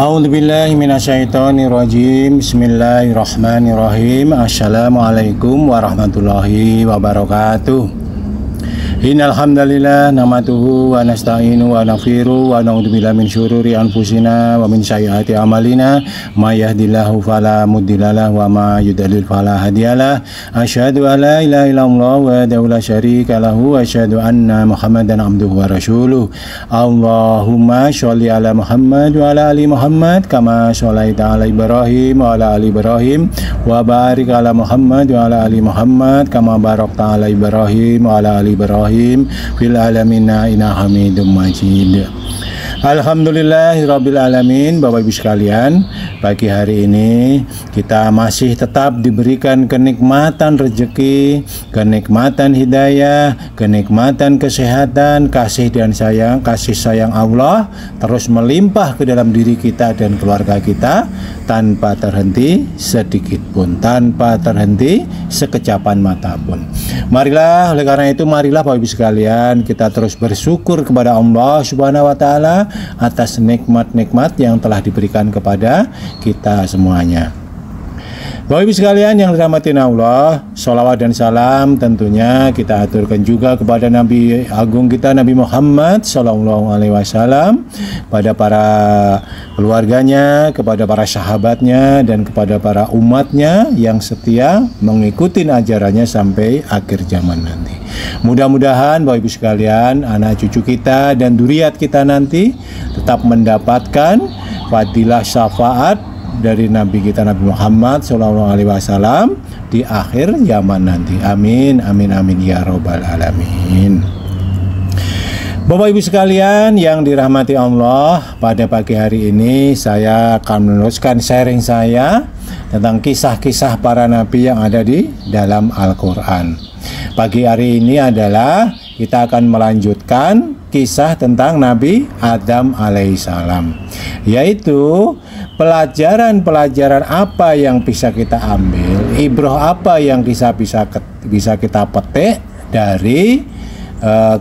A'udzubillahi minasyaitonirrajim. Bismillahirrahmanirrahim. Assalamualaikum warahmatullahi wabarakatuh. Innal hamdalillah nahmaduhu wa nasta'inu wa naghfiru wa na'udzubillahi min syururi anfusina wa min sayyiati a'malina may yahdihillahu fala mudhillalah wa may yudhlil fala hadiyalah. Asyhadu an la ilaha illallah wahdahu la syarika lahu wa asyhadu anna Muhammadan abduhu wa rasuluh. Allahumma sholli ala Muhammad wa ala ali Muhammad kama sholaita ala Ibrahim wa ala ali Ibrahim wa barik ala Muhammad wa ala ali Muhammad kama barakta ala Ibrahim wa ala ali Ibrahim fil alamina inna hamidum majid. Alhamdulillahirabbil alamin. Bapak Ibu sekalian, pagi hari ini kita masih tetap diberikan kenikmatan rezeki, kenikmatan hidayah, kenikmatan kesehatan, kasih sayang Allah terus melimpah ke dalam diri kita dan keluarga kita tanpa terhenti sedikit pun, tanpa terhenti sekecapan mata pun. Marilah, oleh karena itu marilah Bapak Ibu sekalian, kita terus bersyukur kepada Allah Subhanahu wa taala atas nikmat-nikmat yang telah diberikan kepada kita semuanya. Bapak Ibu sekalian yang dirahmati Allah, sholawat dan salam tentunya kita aturkan juga kepada Nabi Agung kita Nabi Muhammad Sallallahu Alaihi Wasallam, pada para keluarganya, kepada para sahabatnya, dan kepada para umatnya yang setia mengikuti ajarannya sampai akhir zaman nanti. Mudah-mudahan Bapak Ibu sekalian, anak cucu kita dan dzurriyyat kita nanti tetap mendapatkan fadilah syafaat dari Nabi kita Nabi Muhammad Sallallahu Alaihi Wasallam di akhir zaman nanti. Amin, amin, amin ya robbal alamin. Bapak Ibu sekalian yang dirahmati Allah, pada pagi hari ini saya akan meneruskan sharing saya tentang kisah-kisah para nabi yang ada di dalam Al-Quran. Pagi hari ini adalah kita akan melanjutkan kisah tentang Nabi Adam alaihissalam, yaitu pelajaran-pelajaran apa yang bisa kita ambil, ibrah apa yang bisa kita petik dari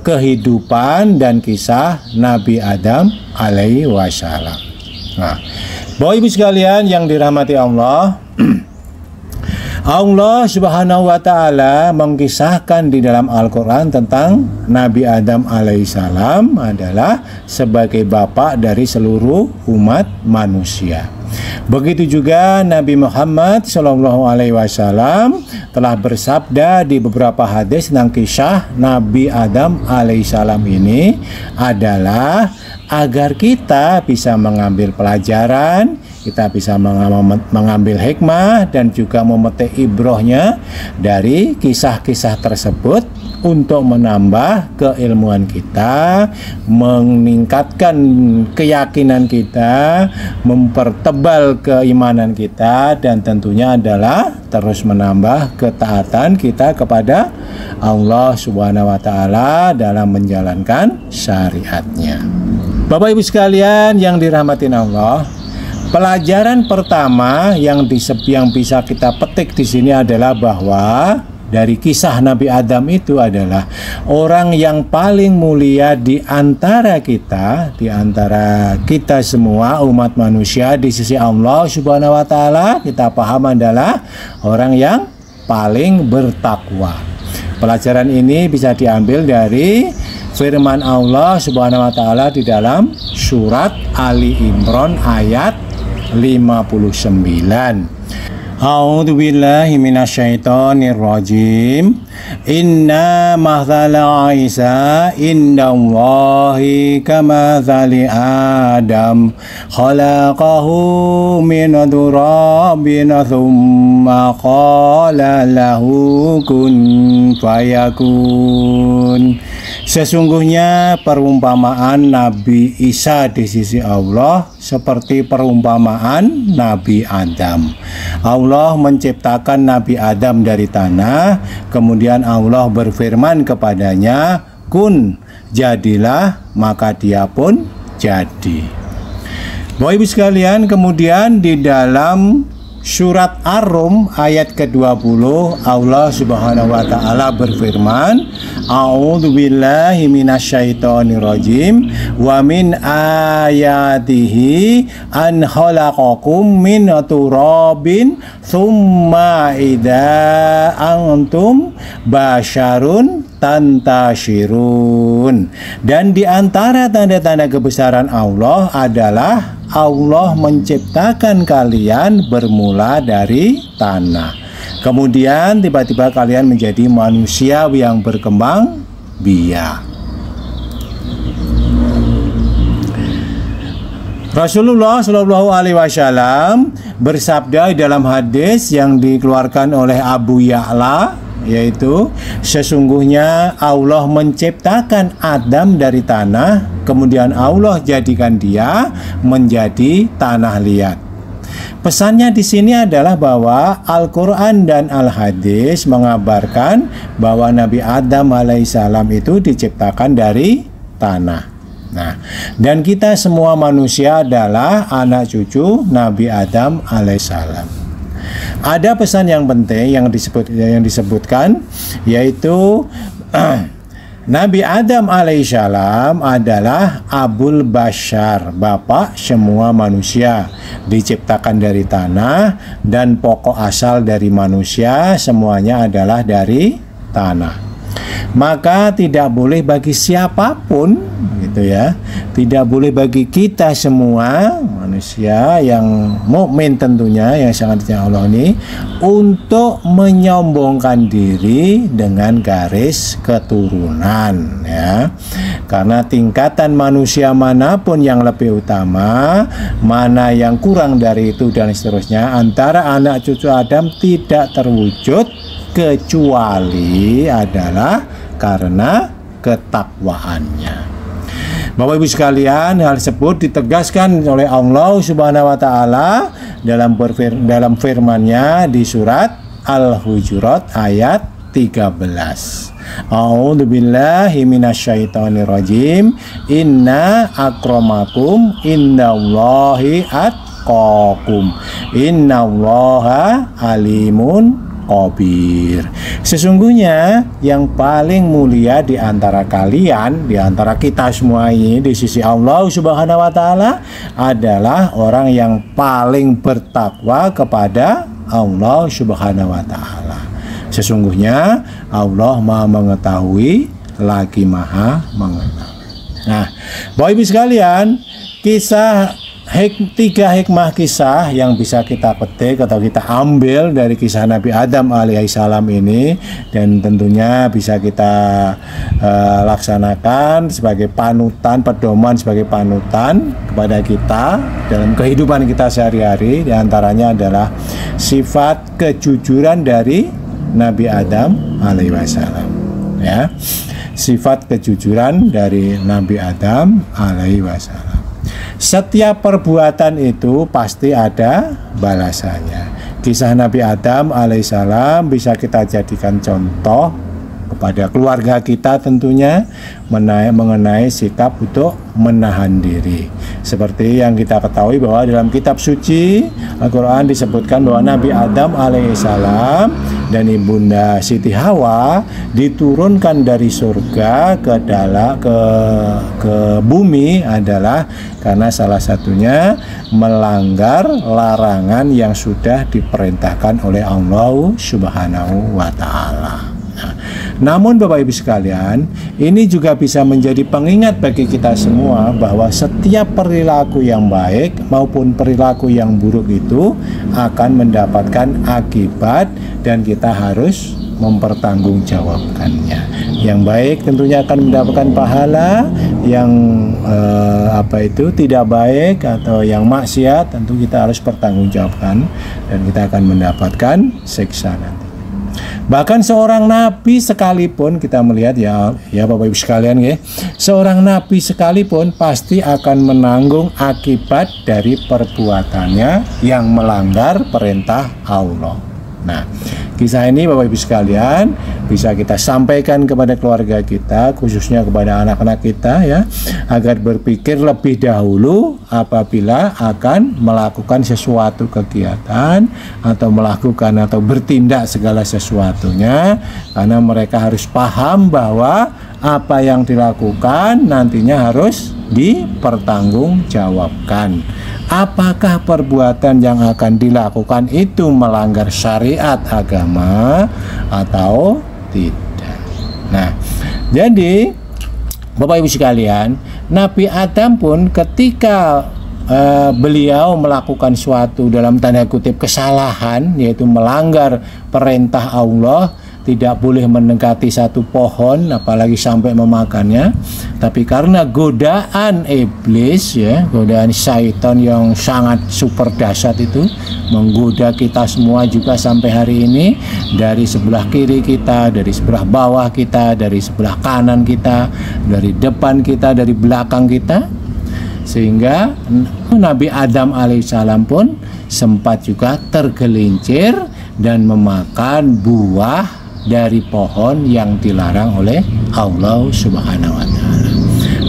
kehidupan dan kisah Nabi Adam alaihi wasallam. Nah, Bapak Ibu sekalian yang dirahmati Allah, Allah Subhanahu wa taala mengkisahkan di dalam Al-Qur'an tentang Nabi Adam alaihissalam adalah sebagai bapak dari seluruh umat manusia. Begitu juga Nabi Muhammad Sallallahu Alaihi Wasallam telah bersabda di beberapa hadis tentang kisah Nabi Adam alaihissalam ini adalah agar kita bisa mengambil pelajaran, kita bisa mengambil hikmah dan juga memetik ibrahnya dari kisah-kisah tersebut untuk menambah keilmuan kita, meningkatkan keyakinan kita, mempertebal keimanan kita, dan tentunya adalah terus menambah ketaatan kita kepada Allah Subhanahu wa taala dalam menjalankan syariatnya. Bapak Ibu sekalian yang dirahmatin Allah, pelajaran pertama yang bisa kita petik di sini adalah bahwa dari kisah Nabi Adam itu adalah orang yang paling mulia di antara kita semua umat manusia di sisi Allah Subhanahu wa taala. Kita paham adalah orang yang paling bertakwa. Pelajaran ini bisa diambil dari firman Allah Subhanahu wa taala di dalam surat Ali Imran ayat 59. A'udzu billahi minasyaitonir rajim. Inna mathala Isa indallahi kamathali Adam khalaqahu min turabin tsumma qala lahu kun fayakun. Sesungguhnya perumpamaan Nabi Isa di sisi Allah seperti perumpamaan Nabi Adam. Allah menciptakan Nabi Adam dari tanah, kemudian Allah berfirman kepadanya, kun, jadilah, maka dia pun jadi. Bapak Ibu sekalian, kemudian di dalam surat Ar-Rum ayat ke-20 Allah Subhanahu wa taala berfirman, A'udzubillahi minasyaitonirrajim wa min ayatihi an khalaqakum min turabin tsumma idza antum basyarun tantashirun. Dan di antara tanda-tanda kebesaran Allah adalah Allah menciptakan kalian bermula dari tanah. Kemudian tiba-tiba kalian menjadi manusia yang berkembang biak. Rasulullah Shallallahu Alaihi Wasallam bersabda dalam hadis yang dikeluarkan oleh Abu Ya'la, yaitu sesungguhnya Allah menciptakan Adam dari tanah, kemudian Allah jadikan dia menjadi tanah liat. Pesannya di sini adalah bahwa Al-Quran dan Al-Hadis mengabarkan bahwa Nabi Adam alaihissalam itu diciptakan dari tanah. Nah, dan kita semua manusia adalah anak cucu Nabi Adam alaihissalam. Ada pesan yang penting yang disebutkan, yaitu Nabi Adam alaihissalam adalah Abul Bashar, bapak semua manusia, diciptakan dari tanah, dan pokok asal dari manusia semuanya adalah dari tanah. Maka tidak boleh bagi siapapun, gitu ya, tidak boleh bagi kita semua manusia yang mukmin tentunya, yang sangat dicintai Allah ini, untuk menyombongkan diri dengan garis keturunan, ya. Karena tingkatan manusia manapun yang lebih utama, mana yang kurang dari itu dan seterusnya, antara anak cucu Adam tidak terwujud kecuali adalah karena ketakwaannya. Bapak Ibu sekalian, hal tersebut ditegaskan oleh Allah Subhanahu wa taala dalam firman-Nya di surat Al-Hujurat ayat 13. A'udzubillahi minasyaitonirrajim. Inna akramakum indallahi atqakum. Innallaha alimun Khabir. Sesungguhnya yang paling mulia di antara kalian, di antara kita semua ini di sisi Allah Subhanahu wa taala adalah orang yang paling bertakwa kepada Allah Subhanahu wa taala. Sesungguhnya Allah Maha mengetahui lagi Maha mengetahui. Nah, Bapak Ibu sekalian, tiga hikmah kisah yang bisa kita petik atau kita ambil dari kisah Nabi Adam alaihissalam ini, dan tentunya bisa kita laksanakan sebagai panutan, pedoman sebagai panutan kepada kita dalam kehidupan kita sehari-hari. Di antaranya adalah sifat kejujuran dari Nabi Adam alaihissalam, ya. Sifat kejujuran dari Nabi Adam alaihissalam. Setiap perbuatan itu pasti ada balasannya. Kisah Nabi Adam alaihissalam bisa kita jadikan contoh kepada keluarga kita tentunya mengenai sikap untuk menahan diri. Seperti yang kita ketahui bahwa dalam kitab suci Al-Quran disebutkan bahwa Nabi Adam alaihissalam dan ibunda Siti Hawa diturunkan dari surga ke bumi adalah karena salah satunya melanggar larangan yang sudah diperintahkan oleh Allah Subhanahu wa taala. Namun Bapak Ibu sekalian, ini juga bisa menjadi pengingat bagi kita semua bahwa setiap perilaku yang baik maupun perilaku yang buruk itu akan mendapatkan akibat dan kita harus mempertanggungjawabkannya. Yang baik tentunya akan mendapatkan pahala, yang tidak baik atau yang maksiat tentu kita harus pertanggungjawabkan dan kita akan mendapatkan siksa nanti. Bahkan seorang nabi sekalipun kita melihat ya Bapak Ibu sekalian ya, seorang nabi sekalipun pasti akan menanggung akibat dari perbuatannya yang melanggar perintah Allah. Nah, Kisah ini Bapak Ibu sekalian bisa kita sampaikan kepada keluarga kita, khususnya kepada anak-anak kita ya, agar berpikir lebih dahulu apabila akan melakukan sesuatu kegiatan atau melakukan atau bertindak segala sesuatunya, karena mereka harus paham bahwa apa yang dilakukan nantinya harus dipertanggungjawabkan. Apakah perbuatan yang akan dilakukan itu melanggar syariat agama atau tidak? Nah, jadi Bapak Ibu sekalian, Nabi Adam pun ketika beliau melakukan suatu dalam tanda kutip kesalahan, yaitu melanggar perintah Allah, tidak boleh mendekati satu pohon apalagi sampai memakannya, tapi karena godaan iblis ya, godaan syaitan yang sangat super dahsyat itu menggoda kita semua juga sampai hari ini, dari sebelah kiri kita, dari sebelah bawah kita, dari sebelah kanan kita, dari depan kita, dari belakang kita, sehingga Nabi Adam alaihissalam pun sempat juga tergelincir dan memakan buah dari pohon yang dilarang oleh Allah Subhanahu wa Ta'ala.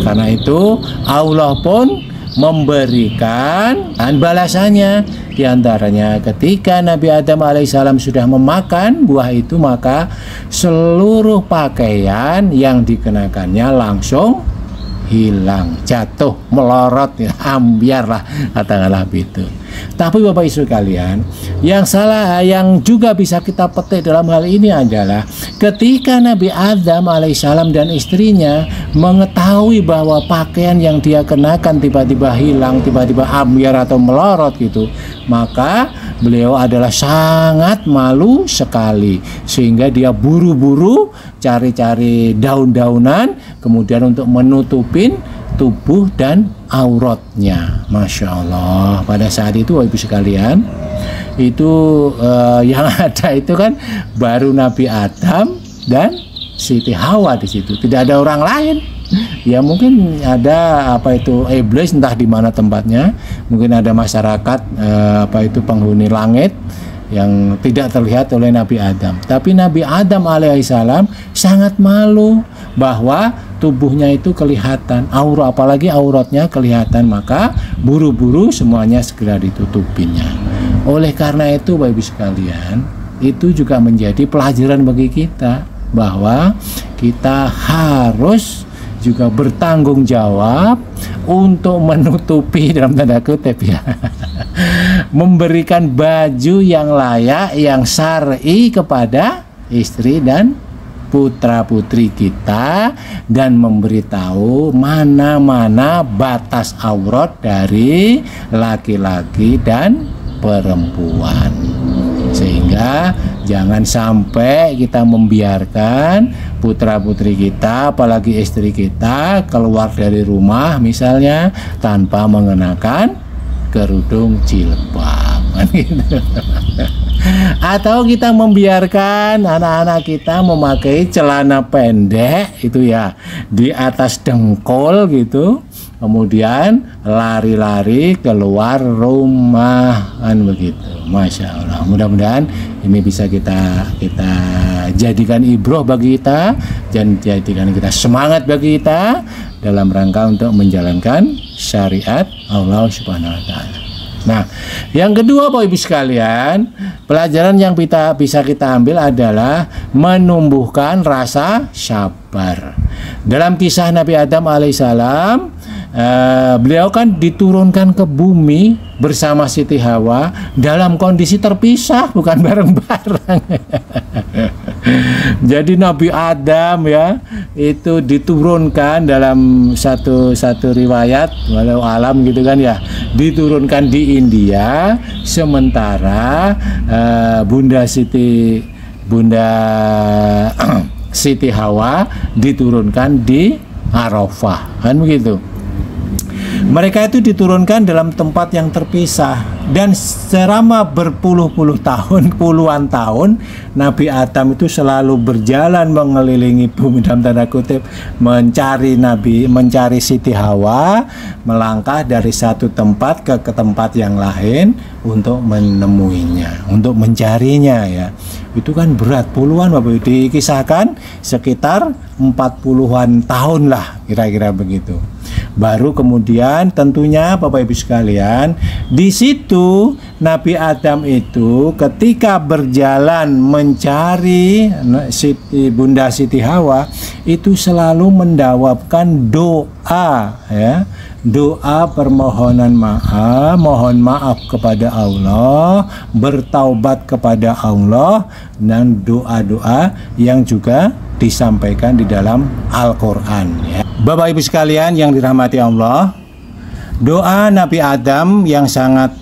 Karena itu Allah pun memberikan balasannya, diantaranya ketika Nabi Adam alaihissalam sudah memakan buah itu, maka seluruh pakaian yang dikenakannya langsung hilang, jatuh, melorot, ya, ambiar lah katakanlah begitu. Tapi Bapak Ibu sekalian, yang salah yang juga bisa kita petik dalam hal ini adalah ketika Nabi Adam alaihissalam dan istrinya mengetahui bahwa pakaian yang dia kenakan tiba-tiba hilang, tiba-tiba ambiar atau melorot gitu, maka beliau adalah sangat malu sekali, sehingga dia buru-buru cari-cari daun-daunan kemudian untuk menutupin tubuh dan auratnya. Masya Allah, pada saat itu Ibu sekalian, itu yang ada itu kan baru Nabi Adam dan Siti Hawa di situ, tidak ada orang lain. Ya mungkin ada apa itu iblis, entah di mana tempatnya, mungkin ada masyarakat apa itu penghuni langit yang tidak terlihat oleh Nabi Adam. Tapi Nabi Adam alaihissalam sangat malu bahwa tubuhnya itu kelihatan, aurat, apalagi auratnya kelihatan, maka buru-buru semuanya segera ditutupinya. Oleh karena itu Bapak Ibu sekalian, itu juga menjadi pelajaran bagi kita bahwa kita harus juga bertanggung jawab untuk menutupi dalam tanda kutip ya, memberikan baju yang layak, yang syar'i kepada istri dan putra-putri kita, dan memberitahu mana-mana batas aurat dari laki-laki dan perempuan, sehingga jangan sampai kita membiarkan putra-putri kita, apalagi istri kita, keluar dari rumah misalnya tanpa mengenakan kerudung jilbab gitu. Atau kita membiarkan anak-anak kita memakai celana pendek itu ya di atas dengkul gitu, kemudian lari-lari keluar rumah kan begitu. Masya Allah, mudah-mudahan ini bisa kita jadikan ibroh bagi kita, dan jadikan kita semangat bagi kita dalam rangka untuk menjalankan syariat Allah Subhanahu wa Ta'ala. Nah, yang kedua Bapak Ibu sekalian, pelajaran yang bisa kita ambil adalah menumbuhkan rasa sabar. Dalam kisah Nabi Adam alaihissalam, beliau kan diturunkan ke bumi bersama Siti Hawa dalam kondisi terpisah, bukan bareng-bareng. Jadi Nabi Adam ya itu diturunkan dalam satu riwayat, walau alam gitu kan ya, diturunkan di India, sementara Bunda Siti Hawa diturunkan di Arafah, kan begitu. Mereka itu diturunkan dalam tempat yang terpisah, dan selama berpuluh-puluh tahun, puluhan tahun, Nabi Adam itu selalu berjalan mengelilingi bumi dalam tanda kutip, mencari Siti Hawa, melangkah dari satu tempat ke tempat yang lain untuk menemuinya, untuk mencarinya ya. Itu kan berat, puluhan Bapak, dikisahkan sekitar 40-an tahun lah kira-kira begitu. Baru kemudian tentunya Bapak Ibu sekalian, di situ Nabi Adam itu ketika berjalan mencari Bunda Siti Hawa itu selalu mendawabkan doa ya, doa permohonan maaf, mohon maaf kepada Allah, bertaubat kepada Allah, dan doa-doa yang juga disampaikan di dalam Al-Quran ya. Bapak Ibu sekalian yang dirahmati Allah, doa Nabi Adam yang sangat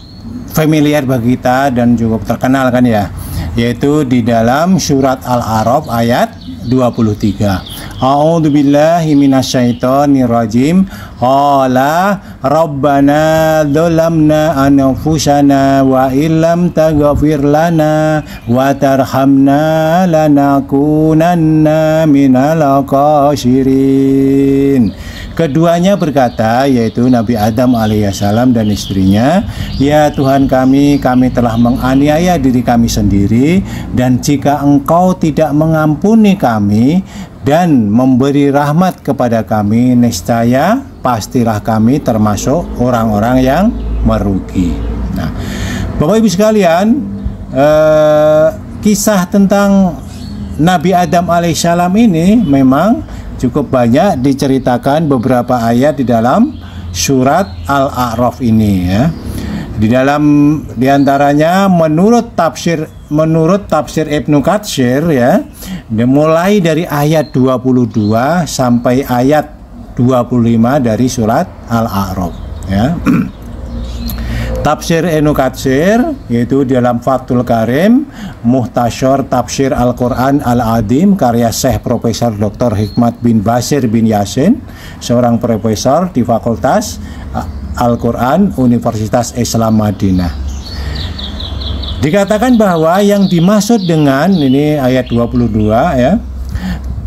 familiar bagi kita dan cukup terkenal kan ya, yaitu di dalam surat Al-A'raf ayat 23. A'udzu billahi minasyaitonir rajim. Qala rabbana dzalamna anfusana wa illam taghfir lana wa tarhamna lanakunanna minal khasirin. Keduanya berkata, yaitu Nabi Adam alaihissalam dan istrinya, ya Tuhan kami telah menganiaya diri kami sendiri, dan jika Engkau tidak mengampuni kami dan memberi rahmat kepada kami, niscaya pastilah kami termasuk orang-orang yang merugi. Nah, Bapak Ibu sekalian, kisah tentang Nabi Adam alaihissalam ini memang cukup banyak diceritakan beberapa ayat di dalam surat Al-A'raf ini ya. Di antaranya menurut tafsir Ibnu Katsir ya, mulai dari ayat 22 sampai ayat 25 dari surat Al-A'raf ya. Tafsir Ibnu Katsir yaitu dalam Fathul Karim, Muhtasyar Tafsir Al-Quran Al-Adim karya Syekh Profesor Dr. Hikmat bin Basir bin Yasin, seorang profesor di Fakultas Al-Quran Universitas Islam Madinah. Dikatakan bahwa yang dimaksud dengan ini ayat 22 ya,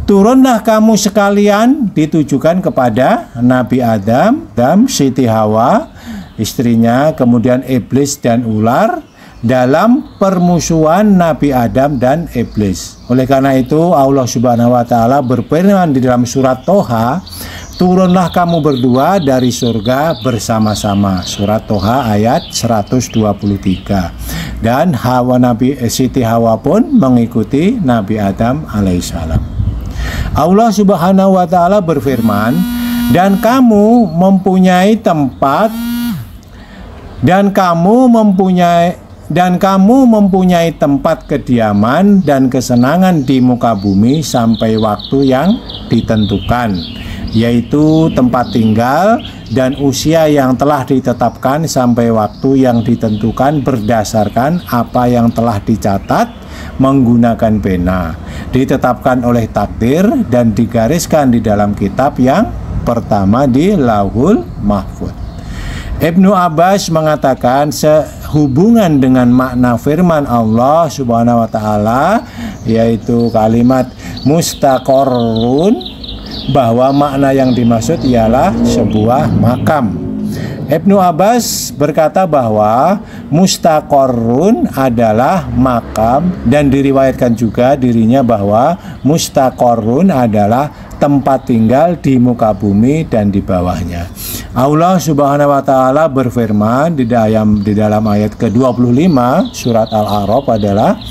turunlah kamu sekalian, ditujukan kepada Nabi Adam dan Siti Hawa istrinya, kemudian iblis dan ular dalam permusuhan Nabi Adam dan iblis. Oleh karena itu Allah Subhanahu wa taala berfirman di dalam surat Toha, turunlah kamu berdua dari surga bersama-sama. Surat Toha ayat 123. Dan Siti Hawa pun mengikuti Nabi Adam alaihissalam. Allah Subhanahu wa taala berfirman, dan kamu mempunyai tempat dan kamu mempunyai tempat kediaman dan kesenangan di muka bumi sampai waktu yang ditentukan, yaitu tempat tinggal dan usia yang telah ditetapkan sampai waktu yang ditentukan berdasarkan apa yang telah dicatat menggunakan pena, ditetapkan oleh takdir dan digariskan di dalam kitab yang pertama di Lauhul Mahfuz. Ibnu Abbas mengatakan sehubungan dengan makna firman Allah Subhanahu wa taala, yaitu kalimat mustaqarrun, bahwa makna yang dimaksud ialah sebuah makam. Ibnu Abbas berkata bahwa mustaqarrun adalah makam, dan diriwayatkan juga dirinya bahwa mustaqarrun adalah tempat tinggal di muka bumi dan di bawahnya. Allah Subhanahu wa taala berfirman di dalam ayat ke-25 surat Al-A'raf adalah,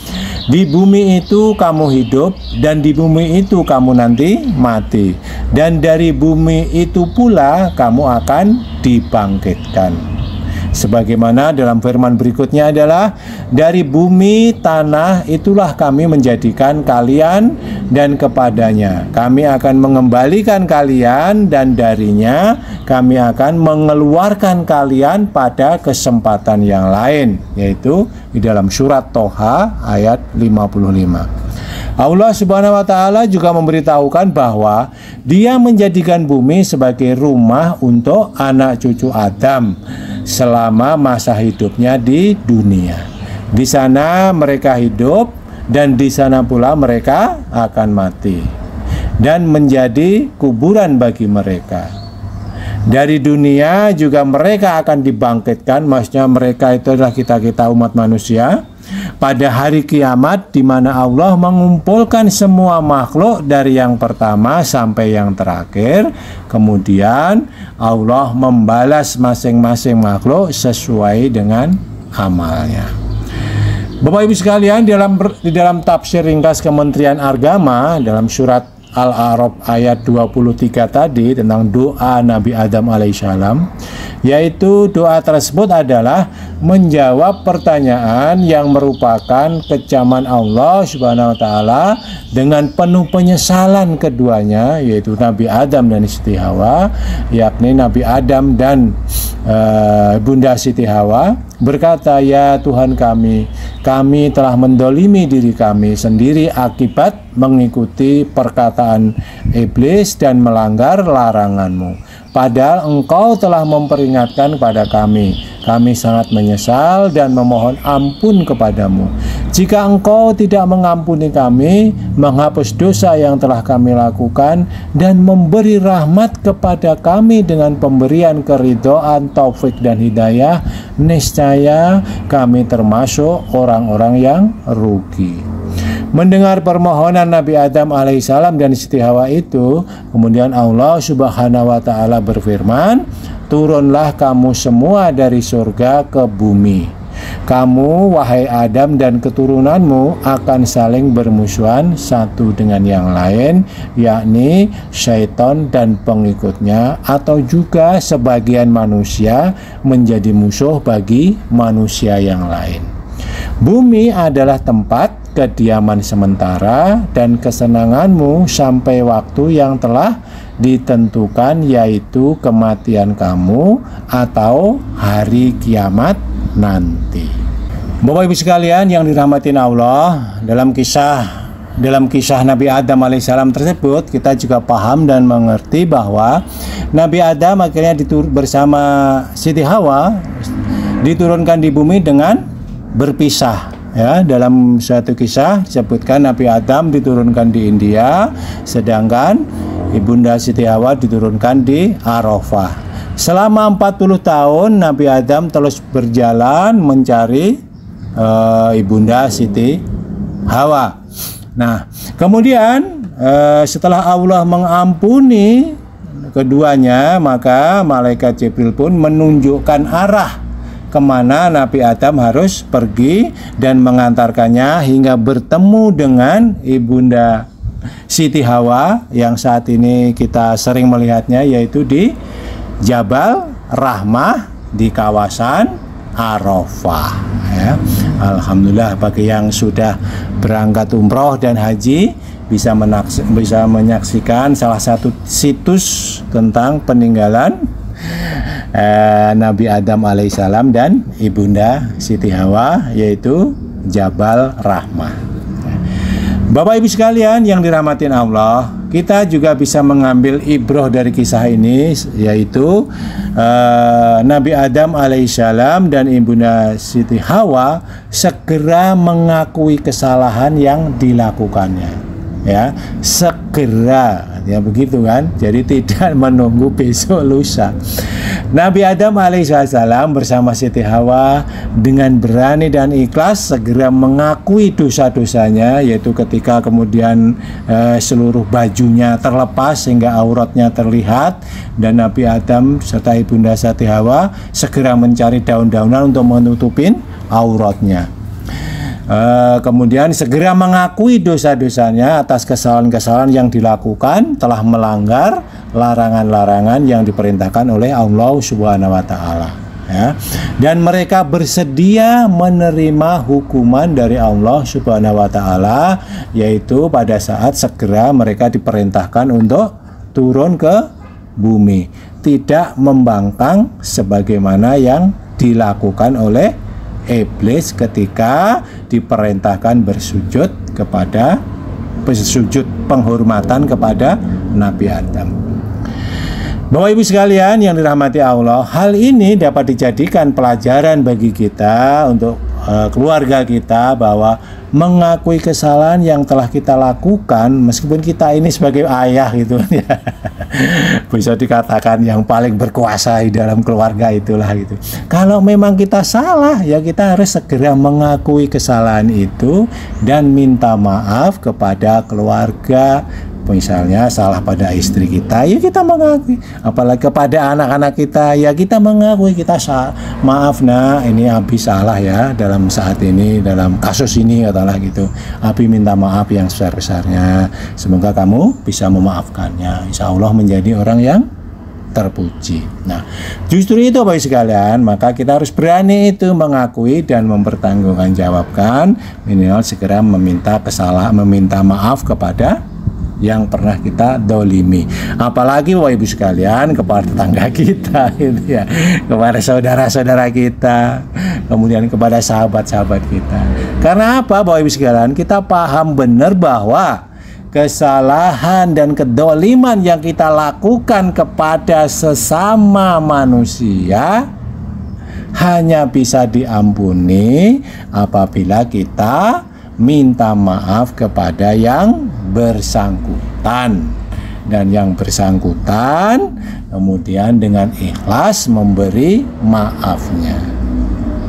di bumi itu kamu hidup dan di bumi itu kamu nanti mati, dan dari bumi itu pula kamu akan dibangkitkan. Sebagaimana dalam firman berikutnya adalah, dari bumi tanah itulah kami menjadikan kalian dan kepadanya kami akan mengembalikan kalian, dan darinya kami akan mengeluarkan kalian pada kesempatan yang lain, yaitu di dalam surat Toha ayat 55. Allah Subhanahu wa Ta'ala juga memberitahukan bahwa Dia menjadikan bumi sebagai rumah untuk anak cucu Adam selama masa hidupnya di dunia. Di sana mereka hidup dan di sana pula mereka akan mati dan menjadi kuburan bagi mereka. Dari dunia juga mereka akan dibangkitkan, maksudnya mereka itu adalah kita-kita umat manusia, pada hari kiamat di mana Allah mengumpulkan semua makhluk dari yang pertama sampai yang terakhir. Kemudian Allah membalas masing-masing makhluk sesuai dengan amalnya. Bapak Ibu sekalian, di dalam tafsir ringkas Kementerian Agama dalam surat Al-A'raf ayat 23 tadi tentang doa Nabi Adam alaihissalam, yaitu doa tersebut adalah menjawab pertanyaan yang merupakan kecaman Allah Subhanahu wa Ta'ala dengan penuh penyesalan keduanya, yaitu Nabi Adam dan Siti Hawa, yakni Nabi Adam dan Bunda Siti Hawa berkata, "Ya Tuhan kami telah mendolimi diri kami sendiri akibat mengikuti perkataan iblis dan melanggar larangan-Mu. Padahal Engkau telah memperingatkan kepada kami. Kami sangat menyesal dan memohon ampun kepadamu. Jika Engkau tidak mengampuni kami, menghapus dosa yang telah kami lakukan, dan memberi rahmat kepada kami dengan pemberian keridhaan, taufik dan hidayah, niscaya kami termasuk orang-orang yang rugi." Mendengar permohonan Nabi Adam alaihissalam dan Siti Hawa itu, kemudian Allah Subhanahu wa Ta'ala berfirman, "Turunlah kamu semua dari surga ke bumi. Kamu, wahai Adam dan keturunanmu, akan saling bermusuhan satu dengan yang lain, yakni syaitan dan pengikutnya, atau juga sebagian manusia menjadi musuh bagi manusia yang lain. Bumi adalah tempat kediaman sementara dan kesenanganmu sampai waktu yang telah ditentukan, yaitu kematian kamu atau hari kiamat nanti." Bapak Ibu sekalian yang dirahmatin Allah, dalam kisah Nabi Adam alaihissalam tersebut kita juga paham dan mengerti bahwa Nabi Adam akhirnya bersama Siti Hawa diturunkan di bumi dengan berpisah. Ya, dalam suatu kisah disebutkan Nabi Adam diturunkan di India, sedangkan Ibunda Siti Hawa diturunkan di Arafah. Selama 40 tahun Nabi Adam terus berjalan mencari Ibunda Siti Hawa. Nah, kemudian setelah Allah mengampuni keduanya, maka malaikat Jibril pun menunjukkan arah kemana Nabi Adam harus pergi dan mengantarkannya hingga bertemu dengan Ibunda Siti Hawa yang saat ini kita sering melihatnya, yaitu di Jabal Rahmah di kawasan Arafah. Ya. Alhamdulillah bagi yang sudah berangkat umroh dan haji bisa menyaksikan salah satu situs tentang peninggalan Nabi Adam alaihissalam dan Ibunda Siti Hawa, yaitu Jabal Rahmah. Bapak Ibu sekalian yang dirahmatin Allah, kita juga bisa mengambil ibrah dari kisah ini, yaitu Nabi Adam alaihissalam dan Ibunda Siti Hawa segera mengakui kesalahan yang dilakukannya. Ya, segera, ya begitu kan, jadi tidak menunggu besok lusa. Nabi Adam alaihissalam bersama Siti Hawa dengan berani dan ikhlas segera mengakui dosa-dosanya, yaitu ketika kemudian seluruh bajunya terlepas sehingga auratnya terlihat, dan Nabi Adam serta Ibunda Siti Hawa segera mencari daun-daunan untuk menutupin auratnya. Kemudian segera mengakui dosa-dosanya atas kesalahan-kesalahan yang dilakukan, telah melanggar larangan-larangan yang diperintahkan oleh Allah Subhanahu wa Ta'ala. Ya. Dan mereka bersedia menerima hukuman dari Allah Subhanahu wa Ta'ala, yaitu pada saat segera mereka diperintahkan untuk turun ke bumi, tidak membangkang sebagaimana yang dilakukan oleh iblis ketika diperintahkan bersujud kepada sujud penghormatan kepada Nabi Adam. Bapak Ibu sekalian yang dirahmati Allah, hal ini dapat dijadikan pelajaran bagi kita untuk keluarga kita, bahwa mengakui kesalahan yang telah kita lakukan, meskipun kita ini sebagai ayah gitu ya, bisa dikatakan yang paling berkuasa di dalam keluarga itulah gitu. Kalau memang kita salah, ya kita harus segera mengakui kesalahan itu dan minta maaf kepada keluarga. Misalnya salah pada istri kita, ya kita mengakui. Apalagi kepada anak-anak kita, ya kita mengakui, kita maaf nak, ini Abi salah ya dalam saat ini, dalam kasus ini, katakanlah gitu. Abi minta maaf yang sebesar-besarnya. Semoga kamu bisa memaafkannya. Insya Allah menjadi orang yang terpuji. Nah, justru itu Bapak sekalian, maka kita harus berani itu mengakui dan mempertanggungjawabkan, minimal segera meminta maaf kepada yang pernah kita dolimi. Apalagi Bapak Ibu sekalian, kepada tetangga kita gitu ya, kepada saudara-saudara kita, kemudian kepada sahabat-sahabat kita. Karena apa Bapak Ibu sekalian? Kita paham benar bahwa kesalahan dan kedoliman yang kita lakukan kepada sesama manusia hanya bisa diampuni apabila kita minta maaf kepada yang bersangkutan, dan yang bersangkutan kemudian dengan ikhlas memberi maafnya.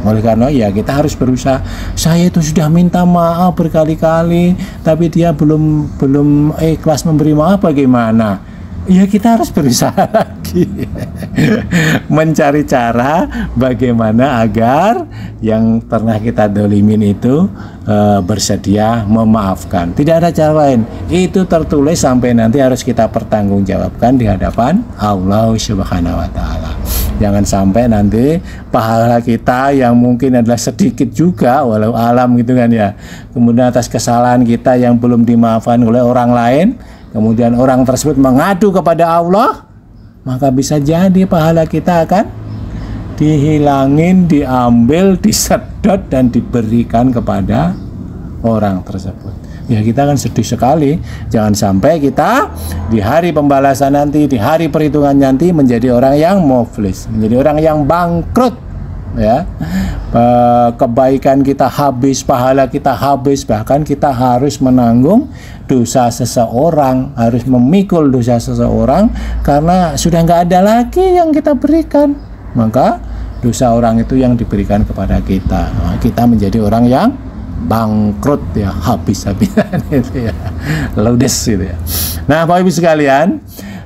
Oleh karena ya kita harus berusaha. Saya itu sudah minta maaf berkali-kali tapi dia belum ikhlas memberi maaf, bagaimana? Ya kita harus berusaha lagi mencari cara bagaimana agar yang pernah kita dolimin itu bersedia memaafkan. Tidak ada cara lain. Itu tertulis sampai nanti harus kita pertanggungjawabkan di hadapan Allah Subhanahu wa Ta'ala. Jangan sampai nanti pahala kita yang mungkin adalah sedikit juga, walau alam gitu kan ya, kemudian atas kesalahan kita yang belum dimaafkan oleh orang lain, kemudian orang tersebut mengadu kepada Allah, maka bisa jadi pahala kita akan dihilangin, diambil, disedot dan diberikan kepada orang tersebut. Ya kita kan sedih sekali. Jangan sampai kita di hari pembalasan nanti, di hari perhitungan nanti menjadi orang yang muflis, menjadi orang yang bangkrut ya. Kebaikan kita habis, pahala kita habis, bahkan kita harus menanggung dosa seseorang, harus memikul dosa seseorang karena sudah nggak ada lagi yang kita berikan, maka dosa orang itu yang diberikan kepada kita. Nah, kita menjadi orang yang bangkrut ya, habis-habisan itu ya, ludes gitu ya. Nah Bapak Ibu sekalian,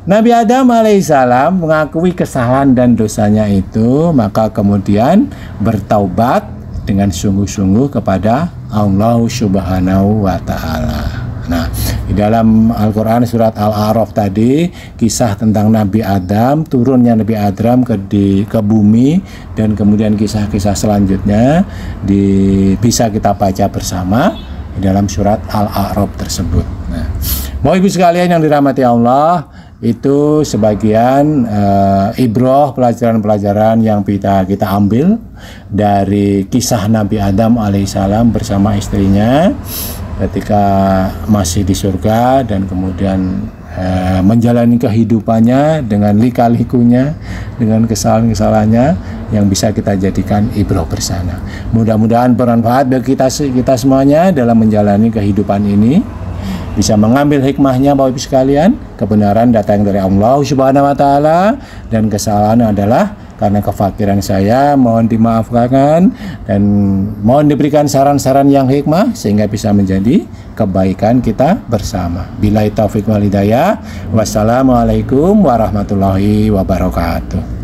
Nabi Adam alaihissalam mengakui kesalahan dan dosanya itu, maka kemudian bertaubat dengan sungguh-sungguh kepada Allah Subhanahu wa Ta'ala. Nah, di dalam Al-Quran surat Al-A'raf tadi, kisah tentang Nabi Adam, turunnya Nabi Adam ke bumi, dan kemudian kisah-kisah selanjutnya bisa kita baca bersama di dalam surat Al-A'raf tersebut. Nah, Bapak Ibu sekalian yang dirahmati Allah, itu sebagian ibrah, pelajaran-pelajaran yang kita ambil dari kisah Nabi Adam alaihissalam bersama istrinya ketika masih di surga, dan kemudian menjalani kehidupannya dengan lika-likunya, dengan kesalahan-kesalahannya yang bisa kita jadikan ibrah bersama. Mudah-mudahan bermanfaat bagi kita semuanya dalam menjalani kehidupan ini, bisa mengambil hikmahnya Bapak Ibu sekalian. Kebenaran datang dari Allah Subhanahu wa Ta'ala, dan kesalahan adalah karena kefakiran saya, mohon dimaafkan dan mohon diberikan saran-saran yang hikmah sehingga bisa menjadi kebaikan kita bersama. Billahi taufiq wal hidayah. Wassalamualaikum warahmatullahi wabarakatuh.